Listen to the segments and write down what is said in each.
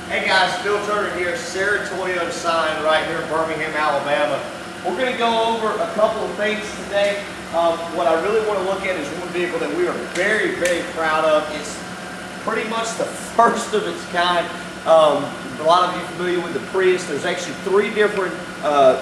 Hey guys, Phil Turner here, Saratoga sign right here in Birmingham, Alabama. We're going to go over a couple of things today. What I really want to look at is one vehicle that we are very, very proud of. It's pretty much the first of its kind. A lot of you are familiar with the Prius. There's actually three different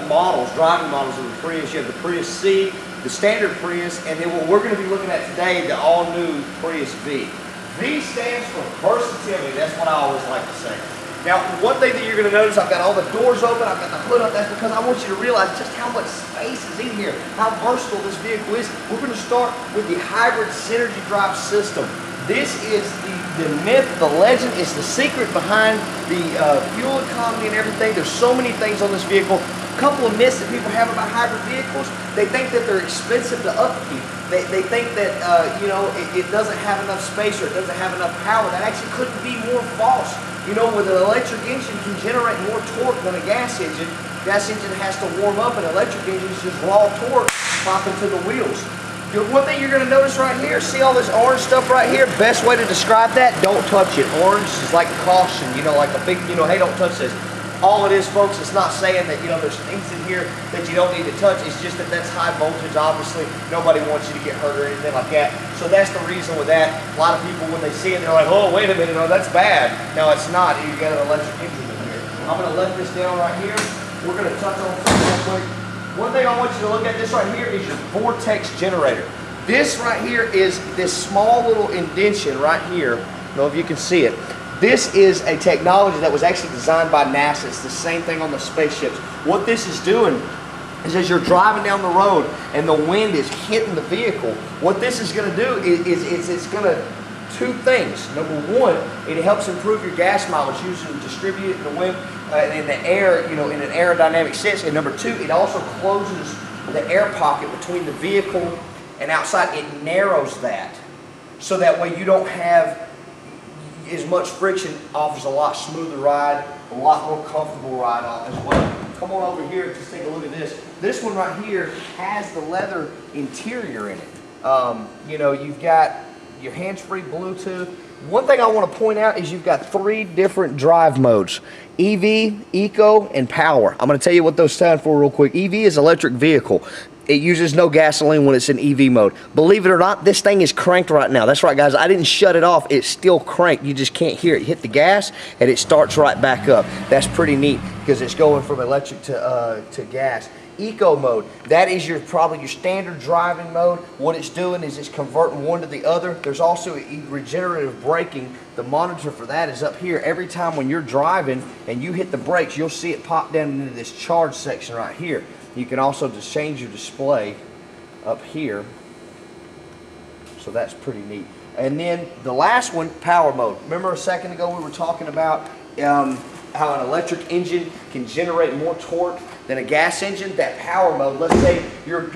models, driving models of the Prius. You have the Prius C, the standard Prius, and then what we're going to be looking at today, the all-new Prius V. V stands for versatility. That's what I always like to say. Now, one thing that you're going to notice, I've got all the doors open, I've got the hood up. That's because I want you to realize just how much space is in here, how versatile this vehicle is. We're going to start with the hybrid synergy drive system. This is the myth, the legend, is the secret behind the fuel economy and everything. There's so many things on this vehicle. A couple of myths that people have about hybrid vehicles. They think that they're expensive to upkeep. They think that it doesn't have enough space or it doesn't have enough power. That actually couldn't be more false. You know, with an electric engine can generate more torque than a gas engine. Gas engine has to warm up, and electric engines just raw torque pop into the wheels. One thing you're going to notice right here, see all this orange stuff right here? Best way to describe that, don't touch it. Orange is like caution, like a big, hey, don't touch this. All it is, folks, it's not saying that, there's things in here that you don't need to touch. It's just that that's high voltage, obviously. Nobody wants you to get hurt or anything like that. So that's the reason with that. A lot of people, when they see it, they're like, oh, wait a minute, no, that's bad. No, it's not. You got an electric engine in here. I'm going to let this down right here. We're going to touch on something real quick. One thing I want you to look at, this right here is your vortex generator. This right here is this small little indention right here. I don't know if you can see it. This is a technology that was actually designed by NASA. It's the same thing on the spaceships. What this is doing is as you're driving down the road and the wind is hitting the vehicle, what this is going to do is it's going to two things. Number one, it helps improve your gas mileage using distribute it in the wind and in the air, in an aerodynamic sense. And number two, it also closes the air pocket between the vehicle and outside. It narrows that so that way you don't have as much friction, offers a lot smoother ride, a lot more comfortable ride as well. Come on over here and just take a look at this. This one right here has the leather interior in it. You've got your hands-free Bluetooth. One thing I want to point out is you've got three different drive modes: EV, Eco, and Power. I'm going to tell you what those stand for real quick. EV is electric vehicle. It uses no gasoline when it's in EV mode. Believe it or not, this thing is cranked right now. That's right, guys. I didn't shut it off. It's still cranked. You just can't hear it. You hit the gas, and it starts right back up. That's pretty neat because it's going from electric to gas. Eco mode, that is probably your standard driving mode. What it's doing is it's converting one to the other. There's also regenerative braking. The monitor for that is up here. Every time when you're driving and you hit the brakes, you'll see it pop down into this charge section right here. You can also just change your display up here. So that's pretty neat. And then the last one, power mode. Remember a second ago we were talking about how an electric engine can generate more torque than a gas engine? That power mode, let's say you're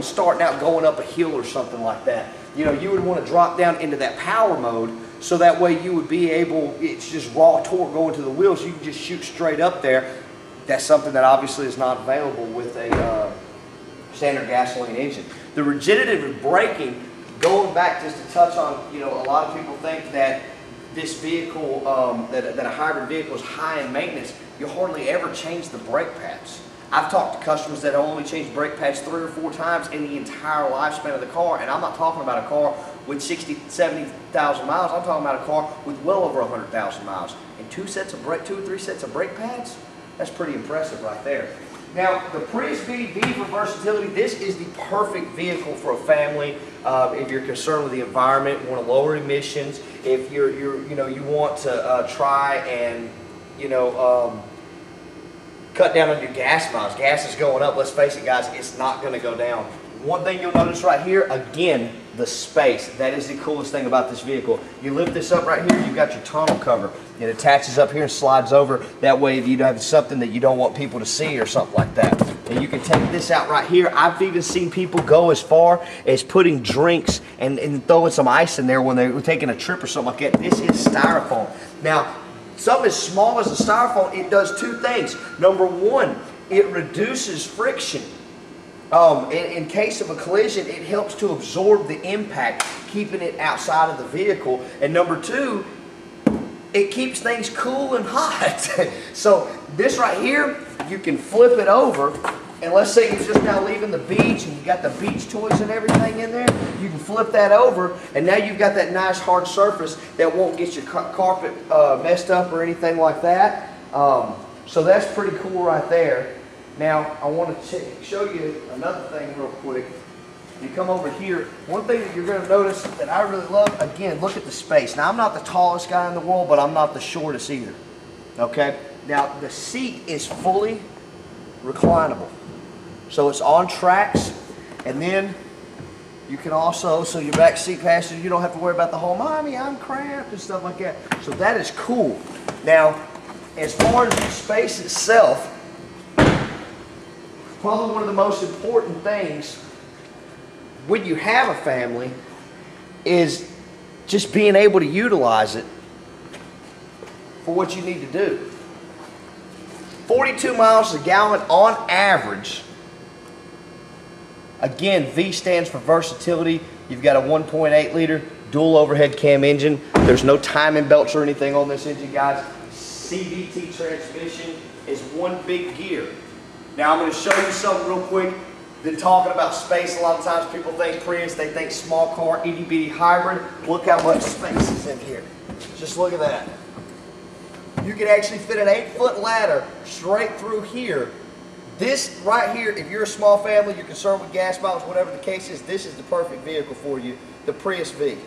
starting out going up a hill or something like that. You would want to drop down into that power mode so that way you would be able, it's just raw torque going to the wheels. You can just shoot straight up there. That's something that obviously is not available with a standard gasoline engine. The regenerative braking, going back just to touch on, a lot of people think that this vehicle, that a hybrid vehicle is high in maintenance. You hardly ever change the brake pads. I've talked to customers that only change brake pads 3 or 4 times in the entire lifespan of the car, and I'm not talking about a car with 60, 70,000 miles. I'm talking about a car with well over 100,000 miles. And 2 or 3 sets of brake pads? That's pretty impressive right there. Now, the Prius V for versatility, this is the perfect vehicle for a family. If you're concerned with the environment, want to lower emissions, if you want to try and cut down on your gas miles. Gas is going up. Let's face it, guys, it's not going to go down. One thing you'll notice right here, again, the space. That is the coolest thing about this vehicle. You lift this up right here, you've got your tonneau cover. It attaches up here and slides over. That way if you have something that you don't want people to see or something like that. And you can take this out right here. I've even seen people go as far as putting drinks and throwing some ice in there when they were taking a trip or something like that. This is styrofoam. Now, something as small as a styrofoam, it does 2 things. Number one, it reduces friction. In case of a collision, it helps to absorb the impact, keeping it outside of the vehicle. And number 2, it keeps things cool and hot. So this right here, you can flip it over, and let's say you're just now leaving the beach and you got the beach toys and everything in there, you can flip that over, and now you've got that nice hard surface that won't get your carpet messed up or anything like that. So that's pretty cool right there. Now I want to show you another thing real quick. You come over here, one thing that you're going to notice that I really love, again, look at the space. Now I'm not the tallest guy in the world, but I'm not the shortest either. Okay? Now the seat is fully reclinable. So it's on tracks, and then you can also, so your back seat passenger, you don't have to worry about the whole, mommy, I'm cramped and stuff like that. So that is cool. Now, as far as the space itself, probably one of the most important things when you have a family is just being able to utilize it for what you need to do. 42 miles a gallon on average. Again, V stands for versatility. You've got a 1.8 liter dual overhead cam engine. There's no timing belts or anything on this engine, guys. CVT transmission is one big gear. Now I'm going to show you something real quick. Been talking about space. A lot of times people think Prius, they think small car, itty bitty hybrid. Look how much space is in here. Just look at that. You can actually fit an 8-foot ladder straight through here. This right here, if you're a small family, you're concerned with gas miles, whatever the case is, this is the perfect vehicle for you, the Prius V.